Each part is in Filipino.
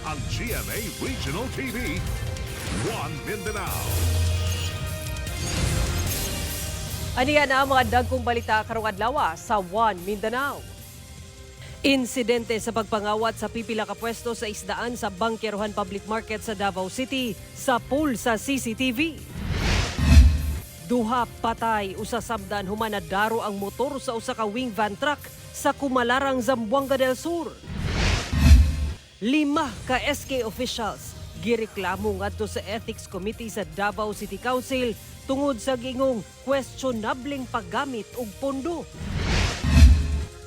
ang GMA Regional TV, One Mindanao. Aniya na ang mga dagkong balita karong adlaw sa One Mindanao. Insidente sa pagpangawat sa pipila ka pwesto sa isdaan sa Bangkerohan Public Market sa Davao City sa pool sa CCTV. Duha patay usa sabdan human nadaro ang motor sa usa ka wing van truck sa Kumalarang, Zamboanga del Sur. 5 ka SK officials gireklamo ngadto sa Ethics Committee sa Davao City Council tungod sa gingong questionableng paggamit og pondo.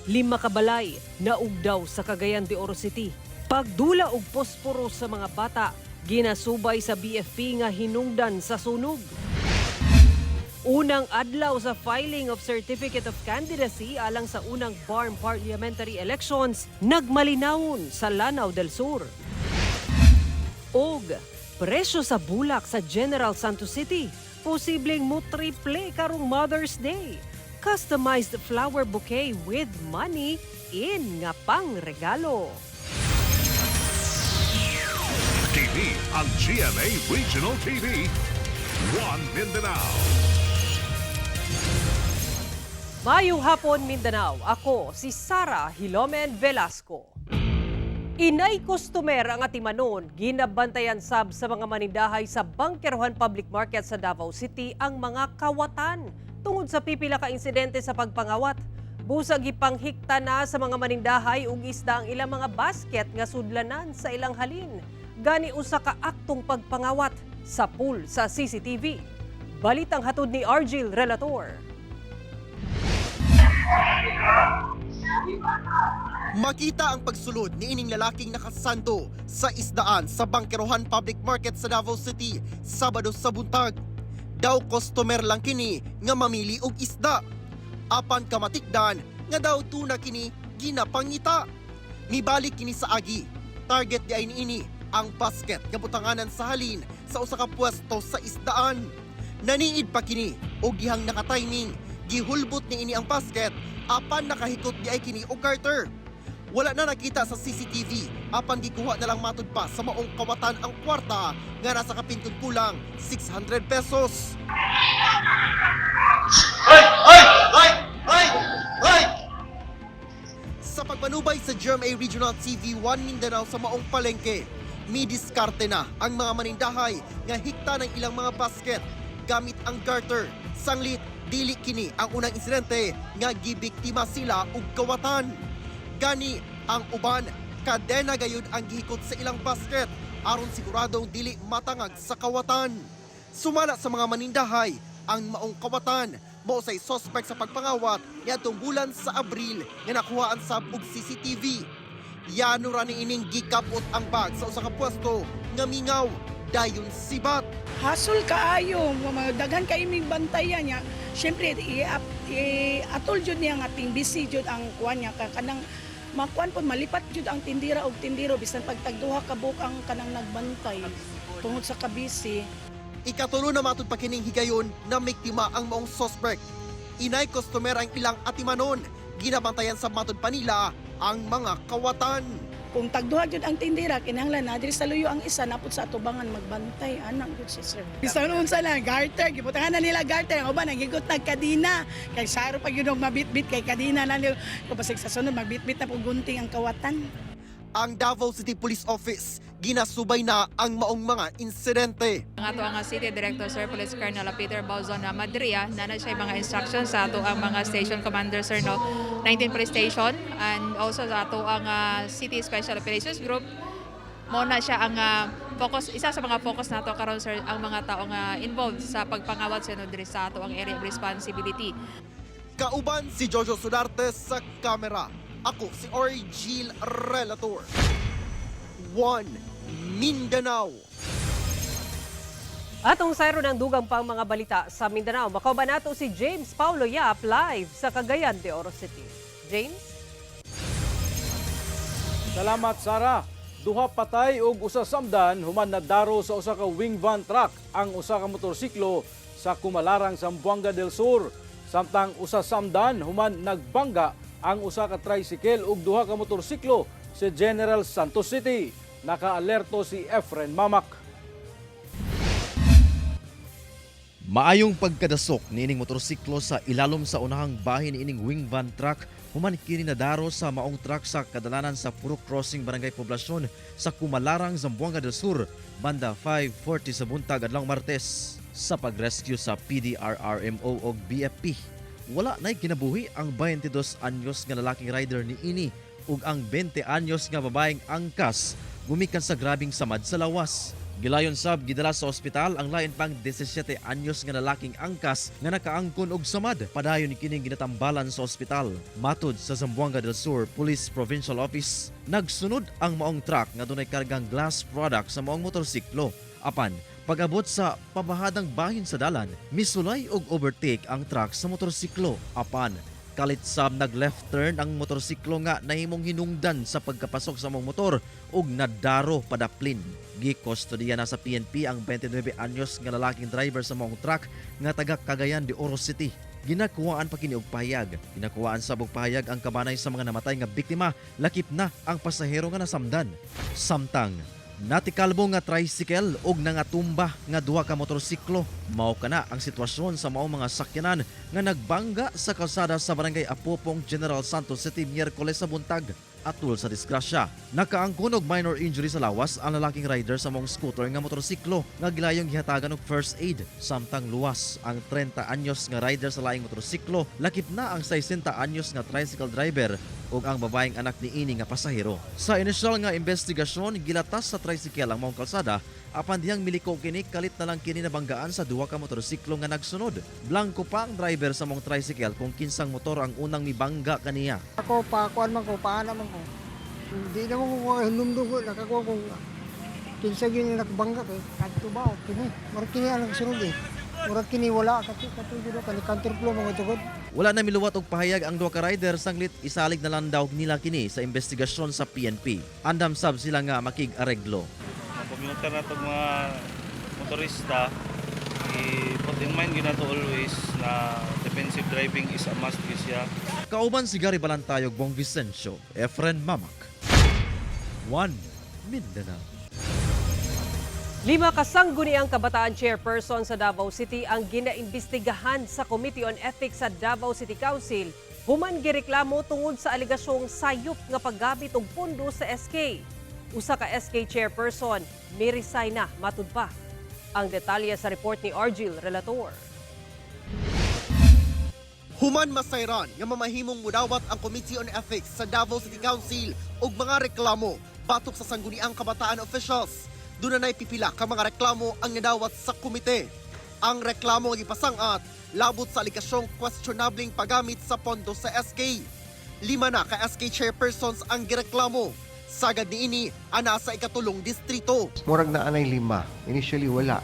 5 ka balay naugdaw sa Cagayan de Oro City. Pagdula og posporo sa mga bata ginasubay sa BFP nga hinungdan sa sunog. Unang adlaw sa filing of Certificate of Candidacy alang sa unang BARM parliamentary elections nagmalinawon sa Lanao del Sur. Og presyo sa bulak sa General Santos City posibleng mo triple karong Mother's Day. Customized flower bouquet with money in nga pang regalo. Kini ang GMA Regional TV, One Mindanao. Mayong hapon Mindanao, ako si Sara Hilomen Velasco. Inay customer ang atimanon, ginabantayan sab sa mga manindahay sa Bangkerohan Public Market sa Davao City ang mga kawatan. Tungod sa pipila ka insidente sa pagpangawat, busag ipanghikta na sa mga manindahay ug isda ang ilang mga basket nga sudlanan sa ilang halin. Gani usa ka aktong pagpangawat sa pool sa CCTV. Balitang hatod ni Argil Relator. Makita ang pagsulod ni ining lalaking nakasando sa isdaan sa Bangkerohan Public Market sa Davao City Sabado sa buntag. Daw customer lang kini nga mamili og isda. Apan kamatikdan nga daw tuna kini ginapangita. Mibalik kini sa agi. Target di ay niini ang basket nga butanganan sa halin sa usa ka pwesto sa isdaan. Naniid pa kini og gihang naka-timing. Gihulbot ni ini ang basket apan nakahikot di ay kini og garter. Wala na nakita sa CCTV, apan gikuha na lang matud pa sa maong kawatan ang kwarta nga nasa kapintong kulang 600 pesos. Sa pagmanubay sa GMA Regional TV 1 Mindanao sa maong palengke, midiskarte na ang mga manindahay nga hikta ng ilang mga basket gamit ang garter. Sanglit, dili kini ang unang insidente nga gibiktima sila og kawatan. Gani ang uban, kadena gayud ang gihikot sa ilang basket aron siguradong dili matangag sa kawatan. Sumala sa mga manindahay, ang maong kawatan mao say suspect sa pagpangawat niadtong bulan sa Abril nga nakuhaan sab og CCTV. Yano ra ni ining gikapot ang bag sa usa ka pwesto nga mingaw dayon sibat. Hasol kaayo, mga daghan kay iming bantayan niya. Syempre atol jud niya nga ating busy jud ang kuan niya kanang makuan po malipat jud ang tindira og tindiro bisan pagtagduha ka buok ang kanang nagbantay tungod sa kabisi. Ikatulo na matud pa kining higayon na miktima ang maong suspect. Inay customer ang ilang atimanon. Ginabantayan sa matud pa nila ang mga kawatan. Kung tagduha jud ang tindira kinahanglan na diri sa luyo ang isa napud sa atubangan magbantay anak jud si sir. Bisan unsa lang garter gibutangan na nila garter ang uban nagigot nag kadina kay saro pag yun og mabitbit kay kadina na nila kapasig sa sunod magbitbit na pug gunting ang kawatan. Ang Davao City Police Office ginasubay na ang maong mga insidente. Ang ato ang City Director Sir Police Colonel Peter Bauzon Madria na siya mga instructions sa ato ang mga station commander sir no 19 Police Station and also sa ato ang City Special Operations Group mo na siya ang focus isa sa mga focus nato karon sir ang mga taong involved sa pagpangawat sa diri sa ato ang area of responsibility. Kauban si Jojo Sudarte sa kamera. Ako si Argil Relator. One Mindanao. Atong sayro ng dugang pang mga balita sa Mindanao. Makauban nato si James Paulo Yap live sa Cagayan de Oro City. James? Salamat Sara. Duha patay ug usa samdan human nadaro sa usa ka wing van truck ang usa ka motorsiklo sa Kumalarang, Zamboanga del Sur. Samtang usa samdan human nagbangga ang usa ka tricycle ug duha ka motorsiklo sa General Santos City. Nakaalerto si Efren Mamak. Maayong pagkadasok niining motorsiklo sa ilalom sa unahang bahin niining wing van truck human kini nadaro sa maong truck sa kadalanan sa Purok Crossing Barangay Poblasyon sa Kumalarang, Zamboanga del Sur, banda 5:40 sa buntag adlawng Martes. Sa pagrescue sa PDRRMO o BFP, wala na'y kinabuhi ang 22 anyos nga lalaking rider ni ini ug ang 20 anyos nga babaeng angkas gumikan sa grabing samad sa lawas. Gilayon sab gidala sa ospital ang lain pang 17 anyos nga lalaking angkas nga nakaangkon og samad. Padayon kining ginatambalan sa ospital. Matud sa Zamboanga del Sur Police Provincial Office, nagsunod ang maong truck nga dunay kargang glass product sa maong motorsiklo. Apan pag-abot sa pabahadang bahin sa dalan, misulay og overtake ang truck sa motorsiklo. Apan kalit sab nag-left turn ang motorsiklo nga nahimong hinungdan sa pagkapasok sa mong motor ug nadaro padaplin. Gikustodiya na sa PNP ang 29 anyos nga lalaking driver sa mong truck nga taga Cagayan de Oro City. Ginakuwaan pa kini og pahayag. Ginakuwaan sab og pahayag ang kabanay sa mga namatay nga biktima, lakip na ang pasahero nga nasamdan. Samtang natikalbo nga tricycle ug nangatumba nga duha ka motorsiklo. Mao kana ang sitwasyon sa maong mga sakyanan nga nagbangga sa kalsada sa Barangay Apopong, General Santos City Miyerkules sa buntag. Atol sa disgrasya, nakaangkon og minor injury sa lawas ang lalaking rider sa mong scooter nga motorsiklo nga gilayong gihatagan og first aid. Samtang luwas ang 30 anyos nga rider sa laing motorsiklo, lakip na ang 60 anyos nga tricycle driver ug ang babaeng anak ni ini nga pasahero. Sa inisyal nga investigasyon, gilatas sa tricycle ang maong kalsada apan diyang miliko kini kalit na lang kini nabanggaan sa duha ka motorsiklo nga nagsunod. Blanco pa ang driver sa mong tricycle kung kinsang motor ang unang mibangga kaniya. Ako pa, kuan man ko, paana man ko. Hindi naman ko hinumdum ko, nakakuha ko. Kinsa yun yung nakabangga kay kanto ba o kini. Marag kini ang nagsunod eh. Marag kini wala, katulad ka ni counterflow mga tugod. Wala na miluwat og pahayag ang duha ka rider sanglit isalig na lang daw nila kini sa investigasyon sa PNP. Andam sab sila nga makig-areglo. Pagminunta na itong mga motorista, i-put in mind yun na to always na defensive driving is a must siya. Kauban si Gary Balantayog, Bong Vicencio, Efren Mamak. 1 Mindanao. 5 kasangguniang kabataan chairperson sa Davao City ang ginaimbestigahan sa Committee on Ethics sa Davao City Council human gireklamo tungod sa aligasyong sayop nga paggamit og pondo sa SK. Usa ka SK chairperson mi-resign na matud pa. Ang detalye sa report ni Argil Relator. Human masayran nga mamahimong mudawat ang Committee on Ethics sa Davao City Council og mga reklamo batok sa sangguniang kabataan officials. Doon na pipila ka mga reklamo ang nadawat sa komite. Ang reklamo nga gipasangat labot sa alikasyong questionabling paggamit sa pondo sa SK. 5 na ka SK chairpersons ang gireklamo. Sagad ni ini ana sa ikatulong distrito. Murag na anay 5. Initially wala.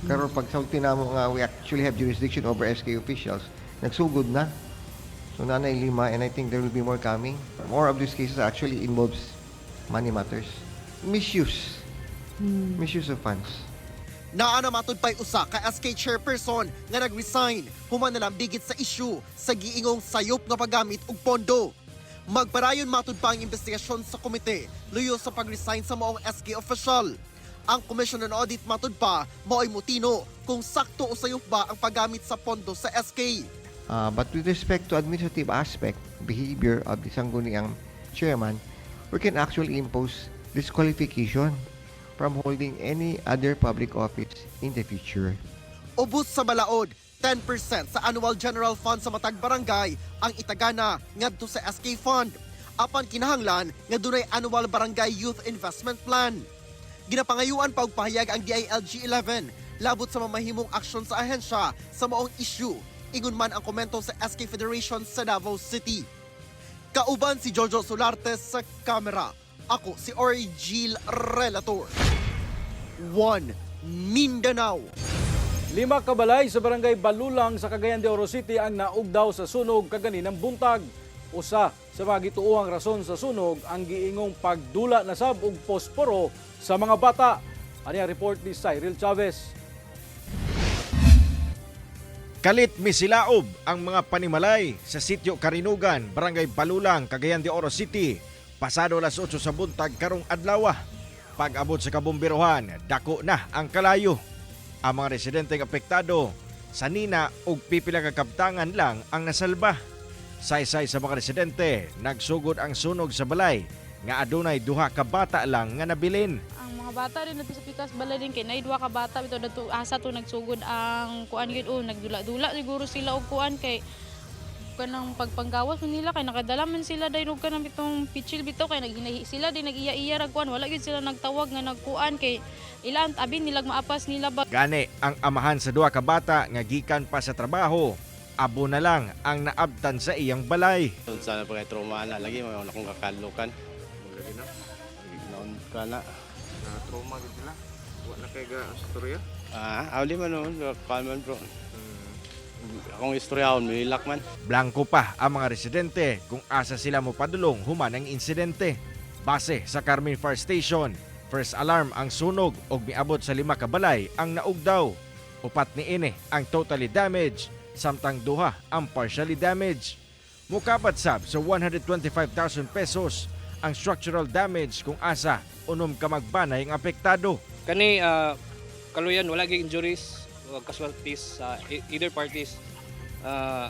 Pero pag saulti na mo nga we actually have jurisdiction over SK officials, nagsugod na. So nanay 5 and I think there will be more coming. More of these cases actually involves money matters. Misuse. Misuse of funds. Naana matud pa'y usa ka SK chairperson nga nag-resign human na bigit sa issue sa giingong sayop nga paggamit og pondo. Magparayon matud pa ang investigasyon sa komite luyo sa pag-resign sa maong SK official. Ang Commission on Audit matud pa mao'y mutino kung sakto o sayop ba ang paggamit sa pondo sa SK. But with respect to administrative aspect, behavior of the sangguniang chairman, we can actually impose disqualification from holding any other public office in the future. Ubos sa balaod, 10% sa annual general fund sa matag barangay ang itagana ngadto sa SK Fund. Apan kinahanglan nga dunay annual barangay youth investment plan. Ginapangayuan pa og pahayag ang DILG 11 labot sa mamahimong aksyon sa ahensya sa maong issue. Ingon man ang komento sa SK Federation sa Davao City. Kauban si Jojo Solarte sa kamera. Ako si Argil Relator. 1 Mindanao. 5 kabalay sa Barangay Balulang sa Cagayan de Oro City ang naugdaw sa sunog kaganinang buntag. Usa sa mga gituohang rason sa sunog ang giingong pagdula na sab og posporo sa mga bata. Ani ang report ni Cyril Chavez. Kalit misilaob ang mga panimalay sa sitio Karinugan, Barangay Balulang, Cagayan de Oro City. Pasado alas 8 sa buntag karong adlaw. Pag-abot sa kabomberohan, dako na ang kalayo. Ang mga residenteng apektado, sanina ug pipila ka kaptangan lang ang nasalba. Saysay sa mga residente, nagsugod ang sunog sa balay nga adunay 2 ka bata lang nga nabilin. Ang mga bata rin nato sa pikas balay din kay nay 2 ka bata bitaw nato asa to nagsugod ang kuan gyud nagdula-dula siguro sila og kuan kay kanang pagpanggawas nila kay nakadala man sila dahil og kanang bitong pitchil bitaw kay naghinahi sila din nagiya-iya ra kuan wala gyud sila nagtawag nga nagkuan kay ilang tabi nilag maapas nila ba. Gani ang amahan sa 2 ka bata nga gikan pa sa trabaho, abo na lang ang naabtan sa iyang balay. Sana pa kay trauma na lagi mo akong kakalukan. Lagi na. Noon ka na. Trauma gid sila. Wala kay ga storya. Awli man noon, palman bro. Akong istoryahon, milak man. Blanco pa ang mga residente kung asa sila mo padulong human ang insidente. Base sa Carmen Fire Station, first alarm ang sunog og miabot sa 5 ka balay ang naugdaw. Upat ni ini ang totally damaged, samtang 2 ang partially damaged. Mukapat sab sa 125,000 pesos ang structural damage kung asa unom ka magbanay ang apektado. Kani kaluyan wala gyud injuries o casualties sa either parties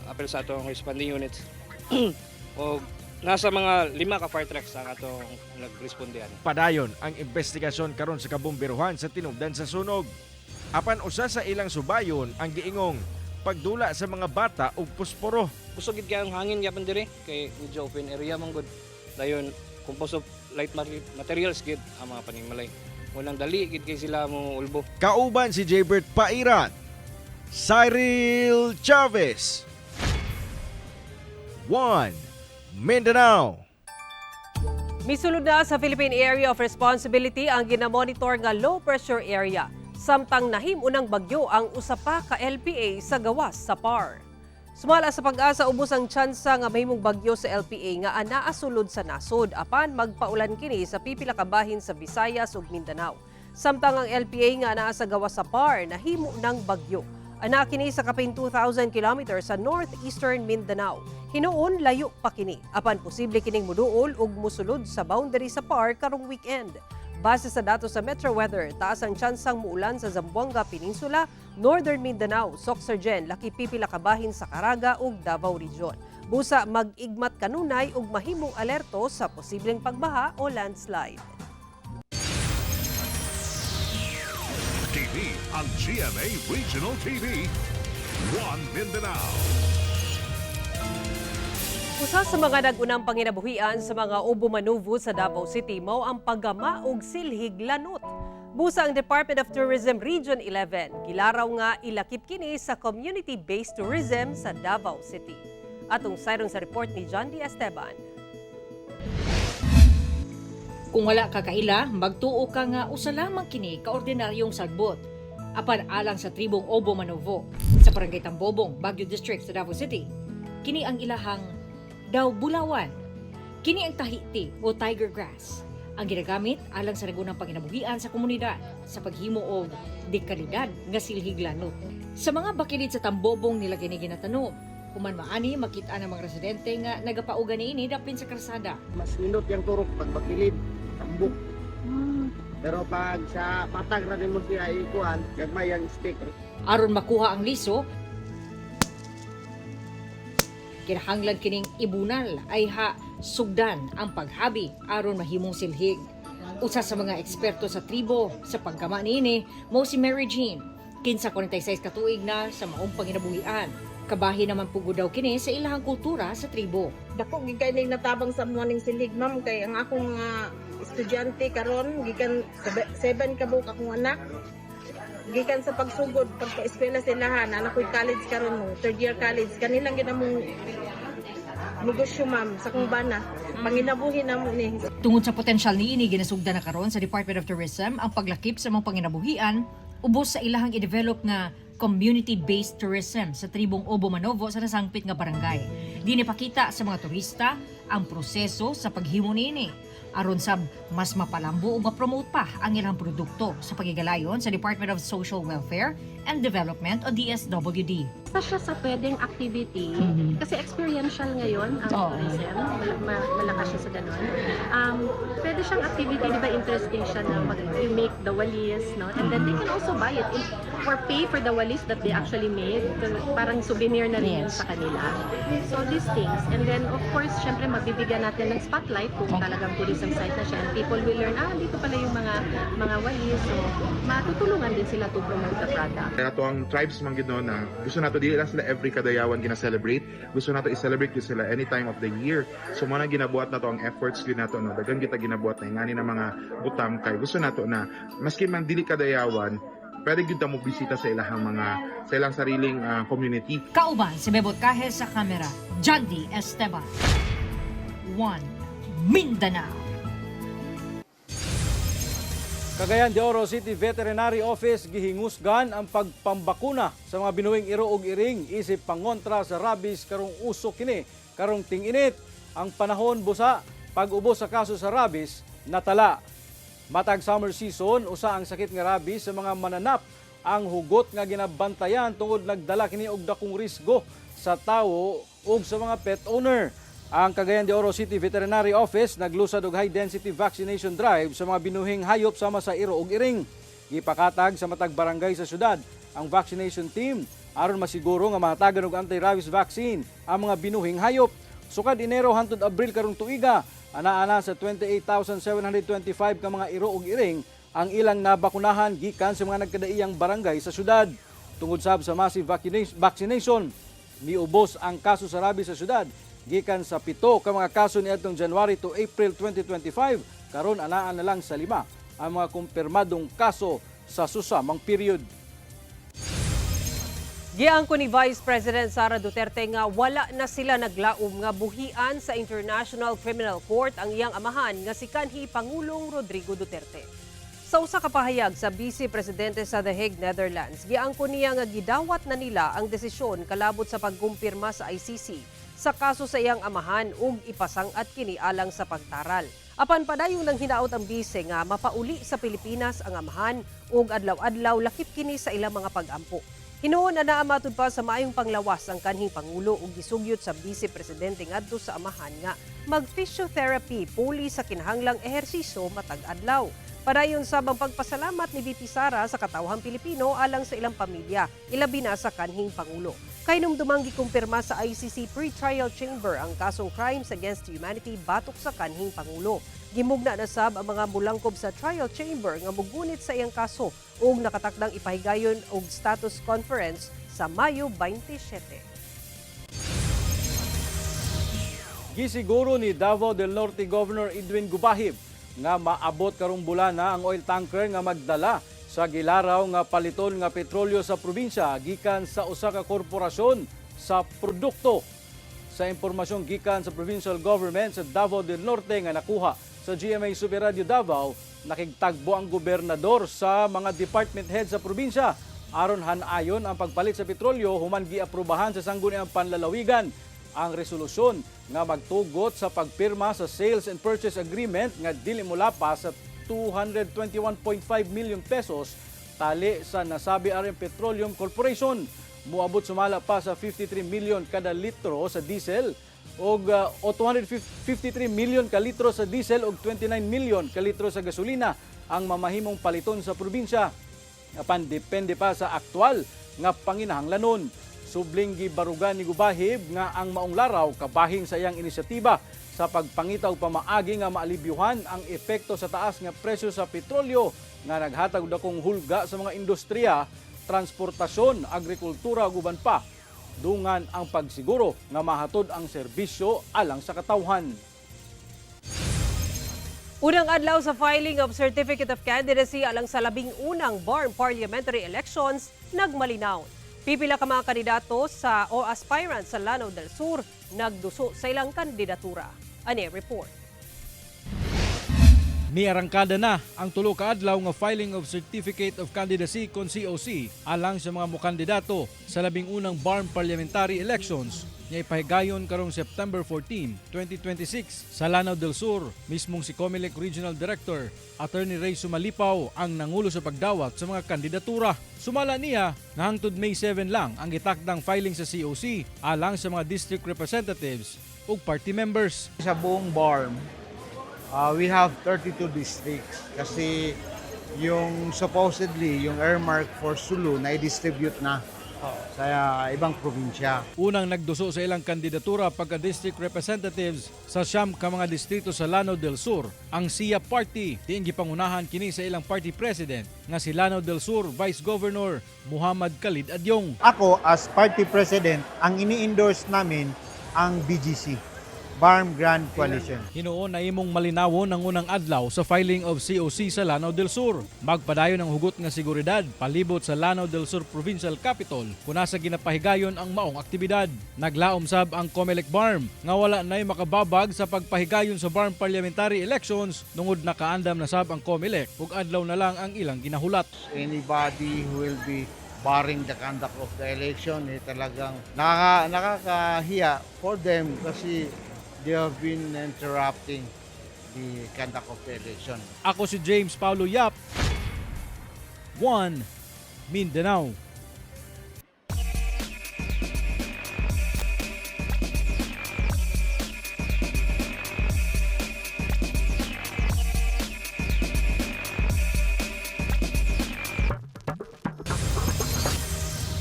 apel sa atong responding units. O nasa mga 5 ka fire trucks ang atong nagrespondihan. Padayon ang investigasyon karon sa kabomberohan sa tinubdan sa sunog. Apan usa sa ilang subayon ang giingong pagdula sa mga bata og posporo. Kusog gid kay ang hangin gyapon dire kay medyo open area man gud. Dayon composed of light materials gid ang mga paningmalay. Walang dali gid kay sila mo ulbo. Kauban si Jaybert Pairat, Cyril Chavez, 1 Mindanao. Misulod na sa Philippine Area of Responsibility ang ginamonitor nga low pressure area. Samtang nahim-unang bagyo ang usa pa ka LPA sa gawas sa PAR. Sumala sa pag-asa ubos ang tsansa nga mahimong bagyo sa LPA nga anaa sulod sa nasod apan magpaulan kini sa pipila ka bahin sa Visayas ug Mindanao. Samtang ang LPA nga anaa sa gawas sa PAR nahimo ng bagyo. Ana kini sa kapin 2,000 kilometers sa northeastern Mindanao. Hinuon layo pa kini apan posible kining muduol ug musulod sa boundary sa PAR karong weekend. Base sa datos sa Metro Weather, taas ang tsansang muulan sa Zamboanga Peninsula, Northern Mindanao, Sorsogon, laki pipila ka bahin sa Caraga ug Davao Region. Busa mag-igmat kanunay ug mahimong alerto sa posibleng pagbaha o landslide. TV ang GMA Regional TV. 1 Mindanao. Usa sa mga nag-unang panginabuhian sa mga Obo Manuvo sa Davao City mao ang paggama og silhig lanot. Busa ang Department of Tourism Region 11, gilaraw nga ilakip kini sa community-based tourism sa Davao City. Atong sayron sa report ni John D. Esteban. Kung wala ka kaila, magtuo ka nga usa lamang kini ka ordinaryong sagbot. Apan alang sa tribong Obo Manuvo sa Barangay Tambobong, Baguio District sa Davao City, kini ang ilahang daw bulawan. Kini ang tahiti o tiger grass. Ang ginagamit alang sa nagunang panginabuhian sa komunidad sa paghimo og dekalidad nga silhig lanot. Sa mga bakilid sa Tambobong nila kini ginatanom. Human maani makita ang mga residente nga nagapauga niini dapin sa karsada. Mas nindot yung turok pag bakilid, tambok. Pero pag sa patag na din mo siya ikuan, gagmay ang stick. Aron makuha ang liso, kinahanglan kining ibunal ay sugdan ang paghabi aron mahimong silhig. Usa sa mga eksperto sa tribo sa pagkama niini mao si Mary Jean, 46 ka tuig na sa maong panginabuhian. Kabahin naman pugo daw kini sa ilahang kultura sa tribo. Dako gikaning natabang sa morning silig ma'am kay ang akong estudyante karon gikan 7 ka buok akong anak. Gikan sa pagsugod pagpa-eskwela sa ilahan, anak ko'y college karon mo, third year college. Kanilang ginamong negosyo ma'am sa kong bana. Panginabuhi na mo ni. Tungod sa potensyal niini ginasugdan na karon sa Department of Tourism ang paglakip sa mga panginabuhian ubos sa ilahang i-develop nga community-based tourism sa tribong Obo Manuvo sa nasangpit nga barangay. Dini pakita sa mga turista ang proseso sa paghimo niini. Aron sab mas mapalambo o ma-promote pa ang ilang produkto sa pagigalayon sa Department of Social Welfare and Development o DSWD. Isa siya sa pwedeng activity kasi experiential ngayon ang tourism, malakas siya sa ganun. pwede siyang activity, di ba interesting siya na you make the walis, no? And then they can also buy it or pay for the walis that they actually made. Parang souvenir na rin yun sa kanila. So these things. And then of course, syempre mabibigyan natin ng spotlight kung talagang tourism site na siya. And people will learn, dito pala yung mga walis. So matutulungan din sila to promote the product. Kaya ito ang tribes man gino na gusto nato dili lang sila every kadayawan gina-celebrate. Gusto nato i-celebrate ko sila any time of the year. So mo na ginabuhat nato ang efforts gid nato no. Daghang kita ginabuhat na ingani na mga butam kay gusto nato na maski man dili kadayawan pwede gyud ta mo bisita sa ilang sariling community. Kauban si Bebot Cajes sa kamera, Jagdi Esteban. 1 Mindanao. Cagayan de Oro City Veterinary Office gihingusgan ang pagpambakuna sa mga binuwing iro ug iring isip pangontra sa rabies karong usok kini karong ting-init ang panahon busa pag-ubos sa kaso sa rabies natala. Matag summer season usa ang sakit nga rabies sa mga mananap ang hugot nga ginabantayan tungod nagdala kini og dakong risgo sa tawo ug sa mga pet owner. Ang Cagayan de Oro City Veterinary Office naglusad og high-density vaccination drive sa mga binuhing hayop sama sa iro ug iring. Gipakatag sa matag barangay sa syudad ang vaccination team aron masiguro nga mahatagan og anti-rabies vaccine ang mga binuhing hayop. Sukad Enero hangtod Abril karong tuiga, ana-ana sa 28,725 ka mga iro ug iring ang ilang nabakunahan gikan sa mga nagkadaiyang barangay sa syudad. Tungod sab sa massive vaccination, niubos ang kaso sa rabies sa syudad gikan sa 7 ka mga kaso niadtong January to April 2025, karon anaan na lang sa 5 ang mga kumpirmadong kaso sa susamang period. Giangko ni Vice President Sara Duterte nga wala na sila naglaom nga buhian sa International Criminal Court ang iyang amahan nga si kanhi Pangulong Rodrigo Duterte. Sa usa ka pahayag sa Vice Presidente sa The Hague, Netherlands, giangko niya nga gidawat na nila ang desisyon kalabot sa pagkumpirma sa ICC sa kaso sa iyang amahan ug ipasang-at kini alang sa pagtaral. Apan padayon nang hinaot ang bise nga mapauli sa Pilipinas ang amahan ug adlaw-adlaw lakip kini sa ilang mga pag-ampo. Hinuon na naamatod pa sa maayong panglawas ang kanhing Pangulo ug gisugyot sa Vice Presidente ngadto sa amahan nga mag-physiotherapy puli sa kinahanglang ehersisyo matag adlaw. Padayon sabang pagpasalamat ni VP Sara sa katawhang Pilipino alang sa ilang pamilya, ilabi na sa kanhing Pangulo. Kainumdumang gikumpirma sa ICC Pre-Trial Chamber ang kasong Crimes Against Humanity batok sa kanhing Pangulo. Gimugna na sab ang mga mulangkob sa trial chamber nga mugunit sa iyang kaso ug nakatakdang ipahigayon og status conference sa Mayo 27. Gisiguro ni Davao del Norte Governor Edwin Gubahib nga maabot karong bulana ang oil tanker nga magdala sa gilaraw nga paliton nga petrolyo sa probinsya gikan sa usa ka korporasyon sa produkto. Sa impormasyon gikan sa provincial government sa Davao del Norte nga nakuha sa GMA Super Radio Davao, nakigtagbo ang gobernador sa mga department head sa probinsya aron hanayon ang pagpalit sa petrolyo human giaprubahan sa sangguniang panlalawigan ang resolusyon nga magtugot sa pagpirma sa sales and purchase agreement nga dili molapa sa 221.5 million pesos tali sa nasabi RM Petroleum Corporation. Muabot sumala pa sa 53 million kada litro sa diesel o 253 million ka litro sa diesel o 29 million ka litro sa gasolina ang mamahimong paliton sa probinsya. Apan depende pa sa aktual nga panginahanglanon. Subling gibarugan ni Gubahib nga ang maong laraw kabahin sa iyang inisyatiba sa pagpangitaw pamaagi nga maalibyuhan ang epekto sa taas nga presyo sa petrolyo nga naghatag og dakong hulga sa mga industriya, transportasyon, agrikultura ug uban pa. Dungan ang pagsiguro nga mahatod ang serbisyo alang sa katawhan. Unang adlaw sa filing of Certificate of Candidacy alang sa 11 BARM parliamentary elections nagmalinaw. Pipila ka mga kandidato o aspirants sa Lanao del Sur nagduso sa ilang kandidatura. Ani report. Niarangkada na ang tulo ka adlaw nga filing of Certificate of Candidacy kon COC alang sa mga mokandidato sa 11 BARM parliamentary elections nga ipahigayon karong September 14, 2026 sa Lanao del Sur. Mismong si COMELEC Regional Director Attorney Ray Sumalipaw ang nangulo sa pagdawat sa mga kandidatura. Sumala niya na hangtod May 7 lang ang gitakdang filing sa COC alang sa mga district representatives ug party members. Sa buong BARM, We have 32 districts kasi yung supposedly yung earmark for Sulu na i-distribute na sa ibang probinsya. Unang nagduso sa ilang kandidatura pagka-district representatives sa siyam ka mga distrito sa Lanao del Sur, ang SIA Party. Diin gipangunahan kini sa ilang party president nga si Lanao del Sur Vice Governor Muhammad Khalid Adyong. Ako as party president, ang ini-endorse namin ang BGC, Barm Grand Coalition. Hinuon na imong malinawon ang unang adlaw sa filing of COC sa Lanao del Sur. Magpadayon ang hugot nga seguridad palibot sa Lanao del Sur Provincial Capital kuna sa ginapahigayon ang maong aktibidad. Naglaom sab ang COMELEC Barm nga wala na'y makababag sa pagpahigayon sa Barm Parliamentary Elections tungod nakaandam na sab ang COMELEC ug adlaw na lang ang ilang ginahulat. Anybody who will be barring the conduct of the election, talagang nakakahiya for them kasi they have been interrupting the conduct of the election. Ako si James Paulo Yap, One Mindanao.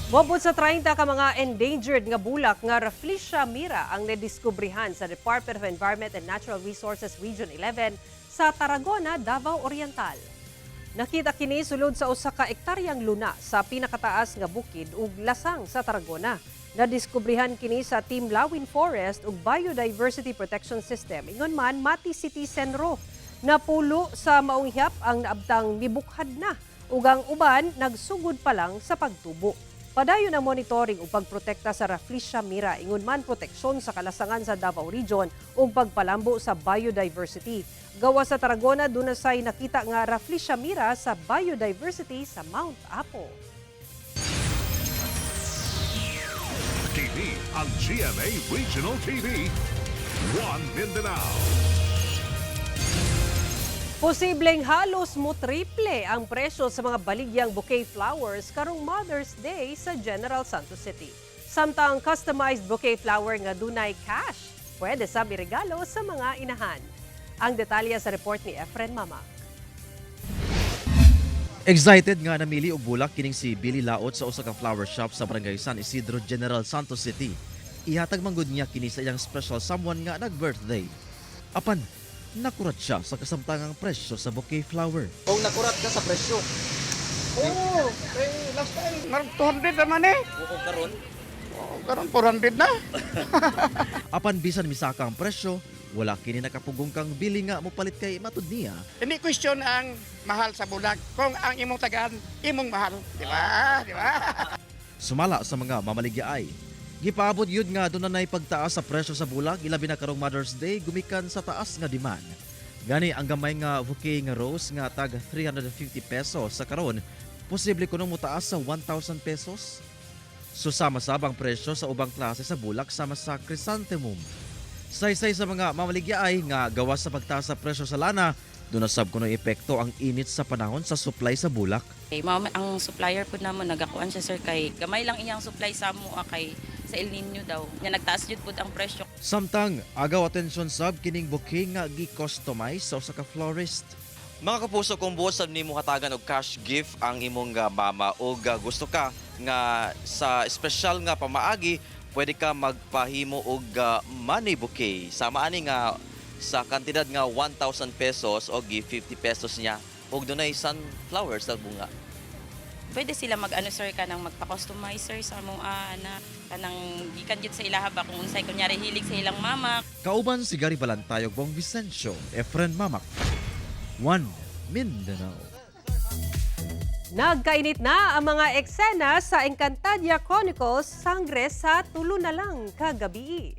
Mobot sa 30 ka mga endangered nga bulak nga Rafflesia mira ang nadiskubrihan sa Department of Environment and Natural Resources Region 11 sa Tarragona, Davao Oriental. Nakita kini sulod sa usa ka ektaryang luna sa pinakataas nga bukid ug lasang sa Tarragona. Nadiskubrihan kini sa Team Lawin Forest ug Biodiversity Protection System. Ingon man Mati City Senro. Napulo sa maong hiyap ang naabtang mibukhad na ug ang uban nagsugod pa lang sa pagtubo. Padayon ang monitoring ug pagprotekta sa Rafflesia mira, ingon man proteksyon sa kalasangan sa Davao Region ug pagpalambo sa biodiversity. Gawa sa Tarragona, dunasay nakita nga Rafflesia mira sa biodiversity sa Mount Apo. TV ang GMA Regional TV. One Mindanao. Posibleng halos mo triple ang presyo sa mga baligyang bouquet flowers karong Mother's Day sa General Santos City. Samtang customized bouquet flower nga dunay cash, pwede sab iregalo sa mga inahan. Ang detalye sa report ni Efren Mamak. Excited nga namili og bulak kining si Billy Laot sa usa ka flower shop sa Barangay San Isidro, General Santos City. Ihatag manggod niya kini sa iyang special someone nga nag-birthday. Apan nakurat siya sa kasamtangang presyo sa bouquet flower. Kung nakurat ka sa presyo. Oo, last time, 200 naman eh. Oo, karon? Oo, karon 400 na. Apan bisan misaka ang presyo, wala kini nakapugong kang bili nga mopalit kay matud niya. Hindi question ang mahal sa bulak. Kung ang imong tagaan, imong mahal. Di ba? Di ba? Sumala sa mga mamaligyaay. Gipaabot yun nga doon na pagtaas sa presyo sa bulak, ilabi na karong Mother's Day, gumikan sa taas nga demand. Gani ang gamay nga bouquet nga rose nga tag 350 pesos sa karon, posible kunong mutaas sa 1,000 pesos. Susama sabang presyo sa ubang klase sa bulak sama sa chrysanthemum. Saysay sa mga mamaligyaay nga gawas sa pagtaas sa presyo sa lana, doon na sab kuno epekto ang init sa panahon sa supply sa bulak. Ang supplier po naman nagakuan siya sir kay gamay lang iyang supply sa mo kay sa El Nino daw. Nya nagtaas jud pud ang presyo. Samtang agaw atensyon sab kining bouquet nga gi-customize sa usa ka florist. Mga kapuso, kung buot sab nimo hatagan og cash gift ang imong mama o gusto ka nga sa special nga pamaagi, pwede ka magpahimo og money bouquet. Sama ani nga sa kantidad nga 1,000 pesos o 50 pesos niya og dunay sunflowers sa bunga. Pwede sila mag-ano sir kanang magpa-customize sir sa mo ana kanang gikan jud sa ilaha ba kung unsay kunyari hilig sa ilang mama. Kauban si Gary Balantayog, Bong Vicencio, Efren Mamak. One Mindanao. Nagkainit na ang mga eksena sa Encantadia Chronicles Sangre sa tulo na lang kagabi.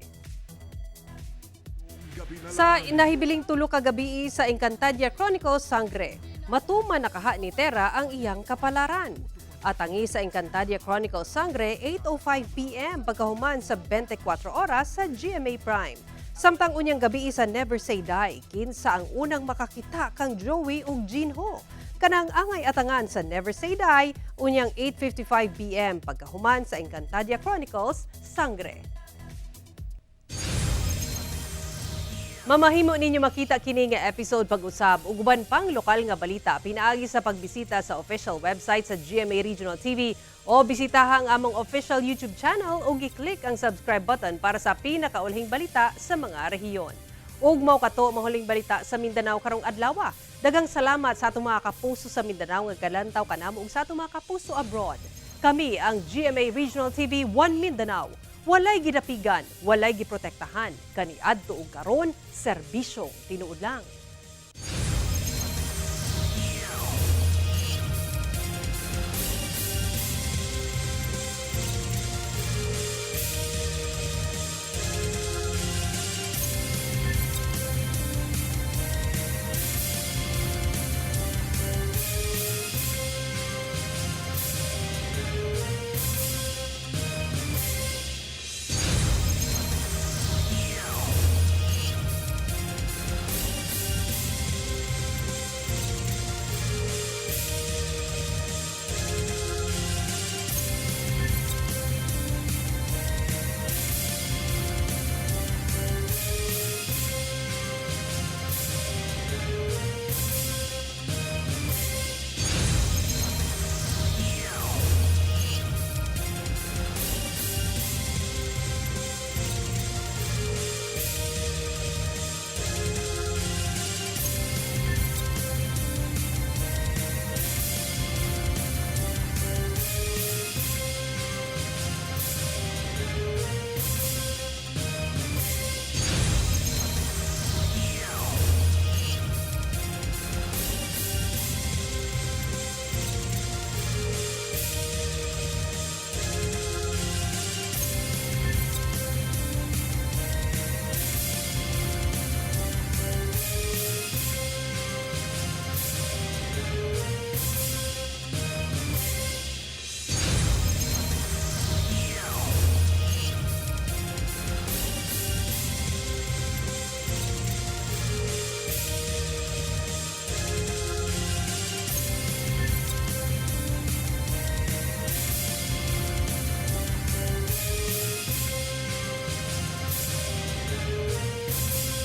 Sa nahibiling tulo kagabi sa Encantadia Chronicles Sangre, matuman nakaha ni Terra ang iyang kapalaran. At tangi sa Encantadia Chronicles Sangre, 8:05 p.m. pagkahuman sa 24 oras sa GMA Prime. Samtang unyang gabi sa Never Say Die, kinsa ang unang makakita kang Joey ug Jinho. Kanang angay atangan sa Never Say Die, unyang 8:55 p.m. pagkahuman sa Encantadia Chronicles Sangre. Mamahimo ninyo makita kini nga episode pag-usab ug uban pang lokal nga balita pinaagi sa pagbisita sa official website sa GMA Regional TV o bisitaha ang among official YouTube channel ug i-click ang subscribe button para sa pinakaulhing balita sa mga rehiyon. Ug mao kato mahuling balita sa Mindanao karong adlaw. Daghang salamat sa atong mga kapuso sa Mindanao nga galantaw kanamo ug sa atong mga kapuso abroad. Kami ang GMA Regional TV 1 Mindanao. Walay gidapigan, walay giprotektahan, kaniadto ug karon, serbisyong tinuod lang.